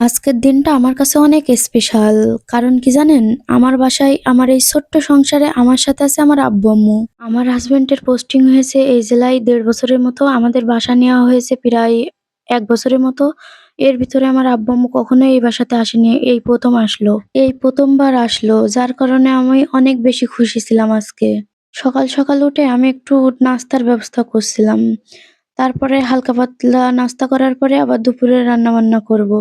আজকের দিনটা আমার কাছে অনেক স্পেশাল। কারণ কি জানেন? আমার বাসায় আমার এই ছোট্ট সংসারে আমার সাথে আছে আমার আব্বু-আম্মু। আমার হাসব্যান্ডের পোস্টিং হয়েছে এই জেলায় ১.৫ বছরের মতো। আমাদের বাসা নেওয়া হয়েছে প্রায় ১ বছরের মতো। এর ভিতরে আমার আব্বু-আম্মু কখনোই এই বাসাতে আসেনি। এই ১ম আসলো। এই ১ম বার আসলো। যার কারণে আমি অনেক বেশি খুশি ছিলাম আজকে। সকাল, সকাল উঠে আমি একটু নাস্তার ব্যবস্থা করছিলাম। তারপরে হালকা পাতলা নাস্তা করার পরে আবার দুপুরে রান্নাবান্না করব।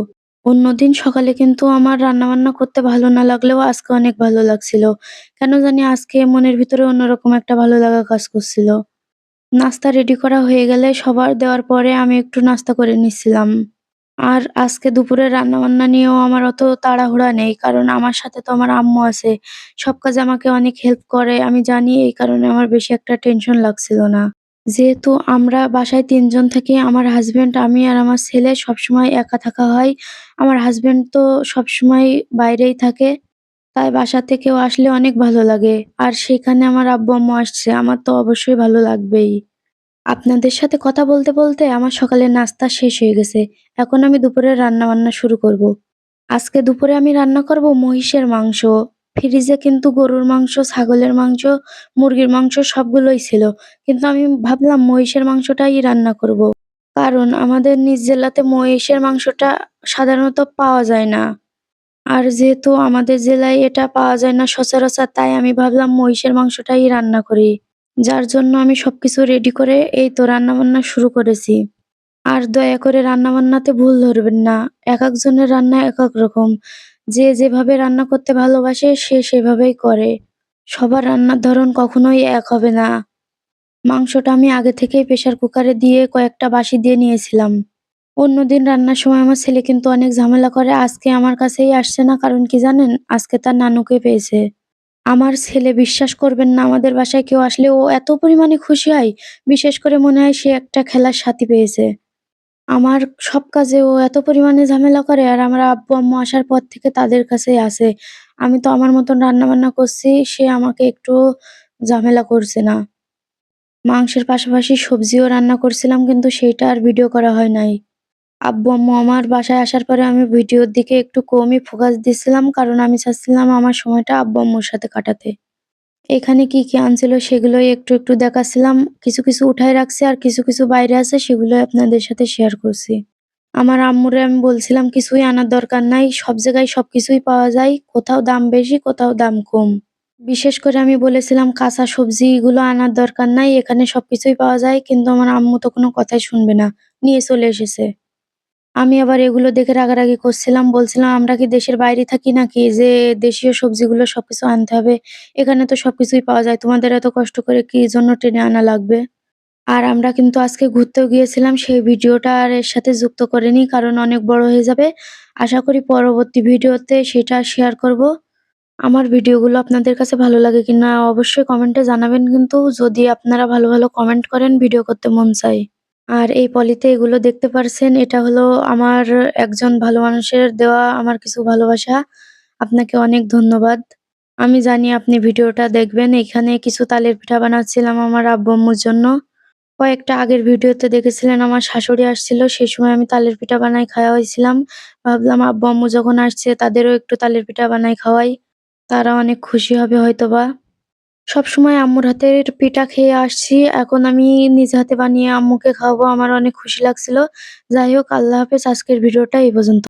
অন্যদিন সকালে কিন্তু আমার রান্নাবান্না করতে ভালো না লাগলেও আজকে অনেক ভালো লাগছিল। কেন জানি আজকে মনের ভিতরে অন্যরকম একটা ভালো লাগা কাজ করছিল। নাস্তা রেডি করা হয়ে গেলে সবার দেওয়ার পরে আমি একটু নাস্তা করে নিচ্ছিলাম। আর আজকে দুপুরে রান্নাবান্না নিয়েও আমার অত তাড়াহুড়া নেই। কারণ আমার সাথে তো আমার আম্মু আছে। সব কাজে আমাকে অনেক হেল্প করে। আমি জানি এই কারণে আমার বেশি একটা টেনশন লাগছিল না। যেহেতু আমরা বাসায় ৩ জন থাকি, আমার হাসব্যান্ড, আমি আর আমার ছেলে সবসময় একা থাকা হয়। আমার হাসব্যান্ড তো সবসময় বাইরেই থাকে। তাই বাসাতে কেউ আসলে অনেক ভালো লাগে। আর সেখানে আমার আব্বু-আম্মু আসছে, আমার তো অবশ্যই ভালো লাগবেই। আপনাদের সাথে কথা বলতে, বলতে আমার সকালের নাস্তা শেষ হয়ে গেছে। এখন আমি দুপুরের রান্নাবান্না শুরু করব। আজকে দুপুরে আমি রান্না করব মহিষের মাংস। ফ্রিজে কিন্তু গরুর মাংস, ছাগলের মাংস, মুরগির মাংস সবগুলোই ছিল। কিন্তু আমি ভাবলাম মহিষের মাংসটাই রান্না করব। কারণ আমাদের নিজ জেলাতে মহিষের মাংসটা সাধারণত পাওয়া যায় না। আর যেহেতু আমাদের জেলায় এটা পাওয়া যায় না সচরাচর, তাই আমি ভাবলাম মহিষের মাংসটাই রান্না করি। যার জন্য আমি সবকিছু রেডি করে এই তো রান্নাবান্না শুরু করেছি। আর দয়া করে রান্নাবান্নাতে ভুল ধরবেন না। একেকজনের রান্না একেক রকম। যে যেভাবে রান্না করতে ভালোবাসে সে সেভাবেই করে। সবার রান্নার ধরন কখনোই এক হবে না। মাংসটা আমি আগে থেকেই প্রেসার কুকারে দিয়ে কয়েকটা বাঁশি দিয়ে নিয়েছিলাম। অন্যদিন রান্নার সময় আমার ছেলে কিন্তু অনেক ঝামেলা করে। আজকে আমার কাছেই আসছে না, কারণ কি জানেন? আজকে তার নানুকে পেয়েছে। আমার ছেলে বিশ্বাস করবেন না, আমাদের বাসায় কেউ আসলে ও এত পরিমাণে খুশি হয়, বিশেষ করে মনে হয় সে একটা খেলার সাথী পেয়েছে। আমার সব কাজে ও এত পরিমাণে ঝামেলা করে, আর আমার আব্বু-আম্মু আসার পর থেকে তাদের কাছেই আছে। আমি তো আমার মতন রান্নাবান্না করছি, সে আমাকে একটুও ঝামেলা করছে না। মাংসের পাশাপাশি সবজিও রান্না করছিলাম, কিন্তু সেইটা আর ভিডিও করা হয় নাই। আব্বু-আম্মু আমার বাসায় আসার পরে আমি ভিডিওর দিকে একটু কমই ফোকাস দিচ্ছিলাম, কারণ আমি চাচ্ছিলাম আমার সময়টা আব্বু-আম্মুর সাথে কাটাতে। এখানে কি, কি আনছিল সেগুলোই একটু, একটু দেখাচ্ছিলাম। কিছু, কিছু উঠায় রাখছি আর কিছু, কিছু বাইরে আছে, সেগুলোই আপনাদের সাথে শেয়ার করছি। আমার আম্মুরে আমি বলছিলাম কিছুই আনার দরকার নাই। সব জায়গায় সবকিছুই পাওয়া যায়। কোথাও দাম বেশি, কোথাও দাম কম। বিশেষ করে আমি বলেছিলাম কাঁচা সবজিগুলো আনার দরকার নাই। এখানে সবকিছুই পাওয়া যায়। কিন্তু আমার আম্মু তো কোনো কথাই শুনবে না। নিয়ে চলে এসেছে। আমি আবার এগুলো দেখে রাগারাগি করছিলাম। বলছিলাম, "আমরা কি দেশের বাইরে থাকি নাকি যে দেশীয় সবজিগুলো সবকিছু আনতে হবে? এখানে তো সবকিছুই পাওয়া যায়। তোমাদের এত কষ্ট করে কি জন্য টেনে আনা লাগবে?" আর আমরা কিন্তু আজকে ঘুরতেও গিয়েছিলাম। সেই ভিডিওটা আর এর সাথে যুক্ত করিনি, কারণ অনেক বড় হয়ে যাবে। আশা করি পরবর্তী ভিডিওতে সেটা শেয়ার করব। আমার ভিডিওগুলো আপনাদের কাছে ভালো লাগে কিনা অবশ্যই কমেন্টে জানাবেন কিন্তু। যদি আপনারা ভালো, ভালো কমেন্ট করেন, ভিডিও করতে মন চায়। আর এই পলিতে এগুলো দেখতে পারছেন, এটা হলো আমার একজন ভালো মানুষের দেওয়া আমার কিছু ভালোবাসা। আপনাকে অনেক ধন্যবাদ। আমি জানি আপনি ভিডিওটা দেখবেন। এখানে কিছু তালের পিঠা বানাচ্ছিলাম আমার আব্বু-আম্মুর জন্য। কয়েকটা আগের ভিডিওতে দেখেছিলেন আমার শাশুড়ি আসছিল, সেই সময় আমি তালের পিঠা বানায় খাওয়াইছিলাম। ভাবলাম আব্বু-আম্মু যখন আসছে তাদেরও একটু তালের পিঠা বানায় খাওয়াই। তারা অনেক খুশি হবে হয়তোবা। সবসময় আম্মুর হাতের পিঠা খেয়ে আসছি। এখন আমি নিজ হাতে বানিয়ে আম্মুকে খাওয়াবো। আমার অনেক খুশি লাগছিল। যাই হোক, আল্লাহ হাফেজ। আজকের ভিডিওটা এই পর্যন্ত।